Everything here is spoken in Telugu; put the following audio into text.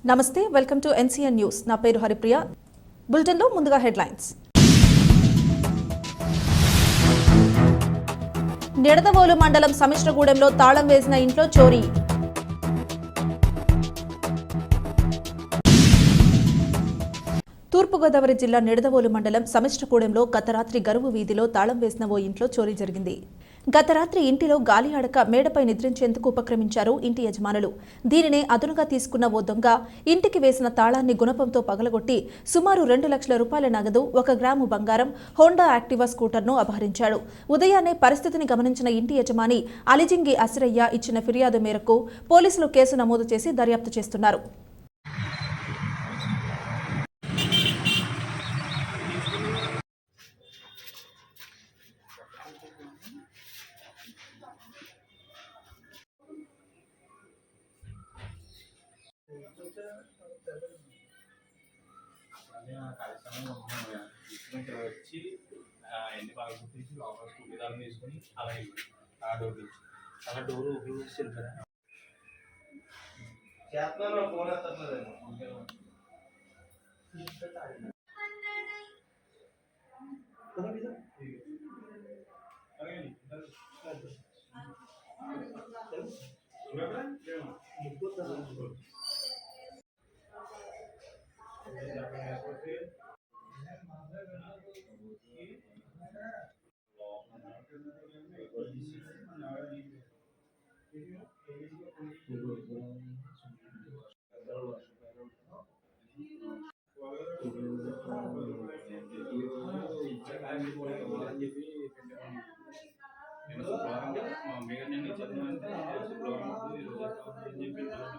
నమస్తే, వెల్కమ్ టు ఎన్సీఎన్ న్యూస్. నా పేరు హరిప్రియ. బులెటిన్లో ముందుగా హెడ్లైన్స్. నిడదవోలు మండలం సమిశ్రగూడెంలో తాళం వేసిన ఇంట్లో చోరీ. తూర్పుగోదావరి జిల్లా నిడదవోలు మండలం సమిశ్రగూడెంలో గత రాత్రి గరువు వీధిలో తాళం వేసిన ఓ ఇంట్లో చోరీ జరిగింది. గత రాత్రి ఇంటిలో గాలి ఆడక మేడపై నిద్రించేందుకు ఉపక్రమించారు ఇంటి యజమానులు. దీనినే అదునుగా తీసుకున్న ఓ దొంగ ఇంటికి వేసిన తాళాన్ని గుణపంతో పగలగొట్టి సుమారు 2 లక్షల రూపాయల నగదు, 1 గ్రాము బంగారం, హోండా యాక్టివా స్కూటర్ను అపహరించాడు. ఉదయాన్నే పరిస్థితిని గమనించిన ఇంటి యజమాని అలిజింగి అసిరయ్య ఇచ్చిన ఫిర్యాదు మేరకు పోలీసులు కేసు నమోదు చేసి దర్యాప్తు చేస్తున్నారు. వచ్చి ఎన్ని బాగా గుర్తించి లోపల స్కూటీ దాన్ని తీసుకొని అలాగే ఆ డోర్ నుంచి అలా డోర్ ఓపెన్ చేసి వెళ్ళిపోయారు. చేస్తున్నాను ఫోన్ ఎత్తట్లేదేమో. నేను శుక్రవారం మా అమ్మ గారు నేను చదివానంటే శుక్రవారం అని చెప్పి